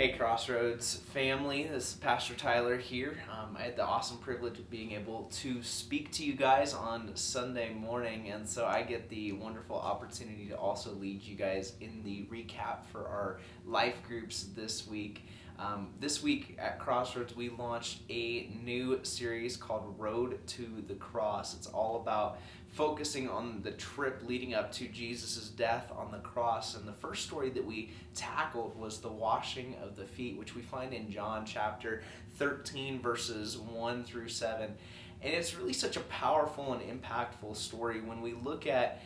Hey, Crossroads family, this is Pastor Tyler here. I had the awesome privilege of being able to speak to you guys on Sunday morning, and so I get the wonderful opportunity to also lead you guys in the recap for our life groups this week. This week at Crossroads, we launched a new series called Road to the Cross. It's all about focusing on the trip leading up to Jesus' death on the cross. And the first story that we tackled was the washing of the feet, which we find in John chapter 13, verses 1 through 7. And it's really such a powerful and impactful story. When we look at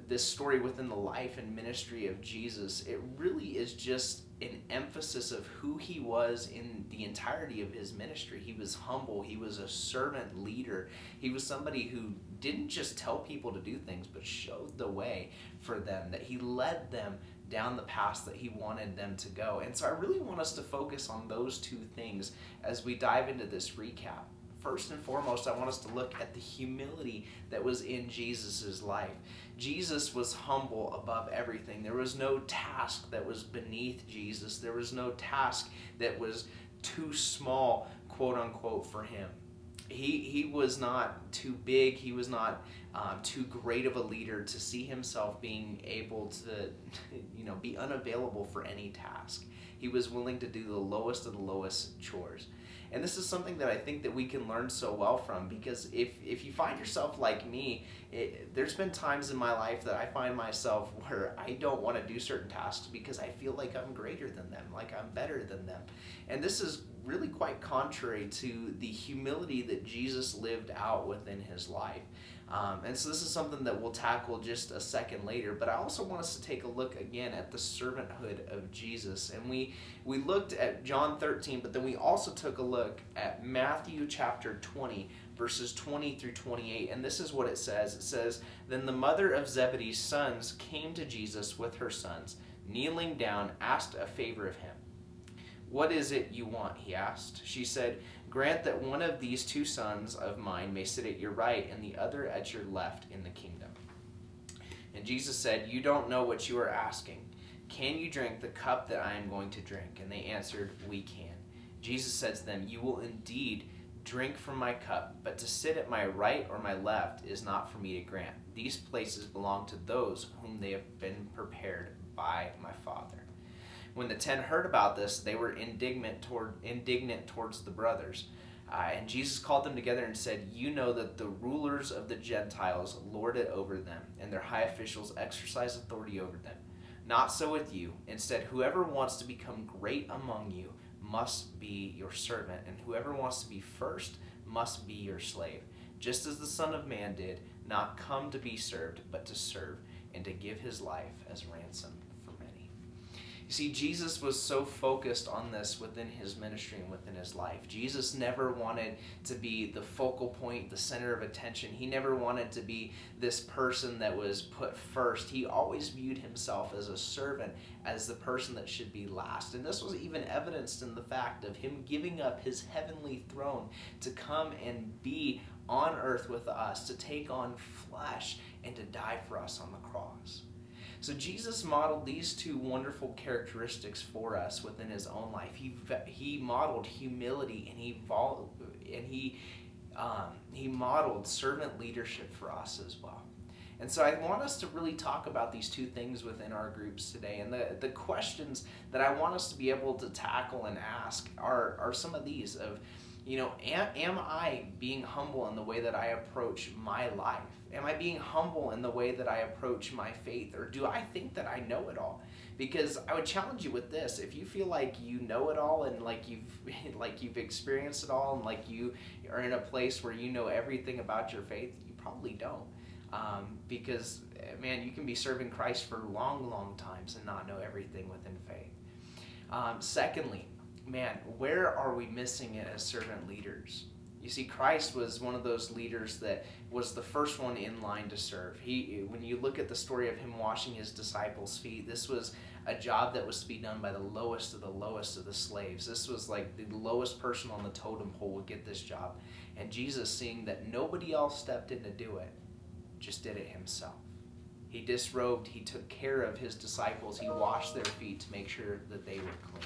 this story within the life and ministry of Jesus, it really is just an emphasis of who he was in the entirety of his ministry. He was humble. He was a servant leader. He was somebody who didn't just tell people to do things, but showed the way for them, that he led them down the path that he wanted them to go. And so I really want us to focus on those two things as we dive into this recap. First and foremost, I want us to look at the humility that was in Jesus' life. Jesus was humble above everything. There was no task that was beneath Jesus. There was no task that was too small, quote unquote, for him. He was not too big. He was not too great of a leader to see himself being able to, be unavailable for any task. He was willing to do the lowest of the lowest chores. And this is something that I think that we can learn so well from, because if you find yourself like me, there's been times in my life that I find myself where I don't want to do certain tasks because I feel like I'm greater than them, like I'm better than them. And this is really quite contrary to the humility that Jesus lived out within his life. And so this is something that we'll tackle just a second later, but I also want us to take a look again at the servanthood of Jesus. And we looked at John 13, but then we also took a look at Matthew chapter 20, verses 20 through 28. And this is what it says. It says, "Then the mother of Zebedee's sons came to Jesus with her sons, kneeling down, asked a favor of him. 'What is it you want?' he asked. She said, 'Grant that one of these two sons of mine may sit at your right and the other at your left in the kingdom.' And Jesus said, 'You don't know what you are asking. Can you drink the cup that I am going to drink?' And they answered, 'We can.' Jesus said to them, 'You will indeed drink from my cup, but to sit at my right or my left is not for me to grant. These places belong to those whom they have been prepared by my Father.' When the 10 heard about this, they were indignant towards the brothers. And Jesus called them together and said, 'You know that the rulers of the Gentiles lord it over them, and their high officials exercise authority over them. Not so with you. Instead, whoever wants to become great among you must be your servant, and whoever wants to be first must be your slave. Just as the Son of Man did not come to be served, but to serve, and to give his life as ransom for many.'" You see, Jesus was so focused on this within his ministry and within his life. Jesus never wanted to be the focal point, the center of attention. He never wanted to be this person that was put first. He always viewed himself as a servant, as the person that should be last. And this was even evidenced in the fact of him giving up his heavenly throne to come and be on earth with us, to take on flesh and to die for us on the cross. So Jesus modeled these two wonderful characteristics for us within his own life. He modeled humility, and he modeled servant leadership for us as well. And so I want us to really talk about these two things within our groups today. And the questions that I want us to be able to tackle and ask are some of these of, am I being humble in the way that I approach my life? Am I being humble in the way that I approach my faith? Or do I think that I know it all? Because I would challenge you with this. If you feel like you know it all and like you've experienced it all and like you are in a place where you know everything about your faith, you probably don't. Because, man, you can be serving Christ for long, long times and not know everything within faith. Secondly, man, where are we missing it as servant leaders? You see, Christ was one of those leaders that was the first one in line to serve. When you look at the story of him washing his disciples' feet, this was a job that was to be done by the lowest of the slaves. This was like the lowest person on the totem pole would get this job. And Jesus, seeing that nobody else stepped in to do it, just did it himself. He disrobed, he took care of his disciples, he washed their feet to make sure that they were clean.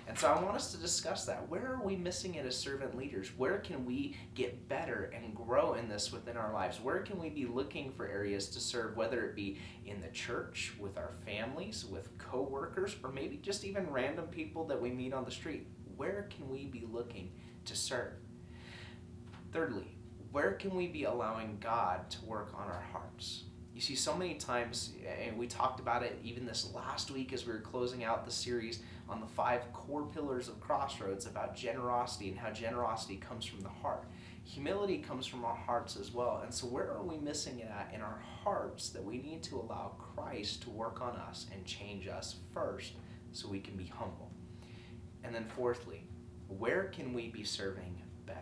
And so I want us to discuss that. Where are we missing it as servant leaders? Where can we get better and grow in this within our lives? Where can we be looking for areas to serve, whether it be in the church, with our families, with coworkers, or maybe just even random people that we meet on the street? Where can we be looking to serve? Thirdly, where can we be allowing God to work on our hearts? You see, so many times, and we talked about it even this last week as we were closing out the series on the 5 core pillars of Crossroads about generosity and how generosity comes from the heart. Humility comes from our hearts as well. And so where are we missing it at in our hearts that we need to allow Christ to work on us and change us first so we can be humble? And then fourthly, where can we be serving better?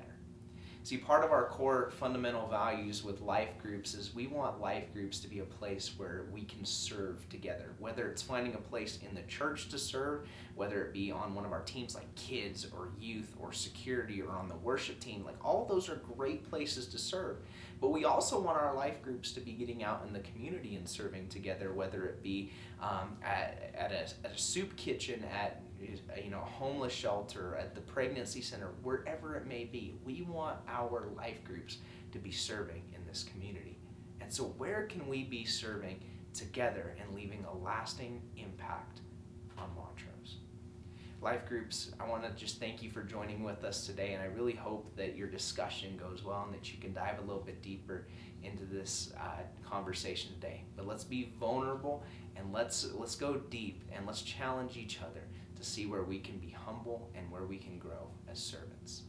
See, part of our core fundamental values with life groups is we want life groups to be a place where we can serve together, whether it's finding a place in the church to serve, whether it be on one of our teams like kids or youth or security or on the worship team. Like, all of those are great places to serve. But we also want our life groups to be getting out in the community and serving together, whether it be at a soup kitchen, at a homeless shelter, at the pregnancy center, wherever it may be. We want our life groups to be serving in this community. And so where can we be serving together and leaving a lasting impact on Montrose? Life groups, I want to just thank you for joining with us today, and I really hope that your discussion goes well and that you can dive a little bit deeper into this conversation today. But let's be vulnerable, and let's go deep, and let's challenge each other to see where we can be humble and where we can grow as servants.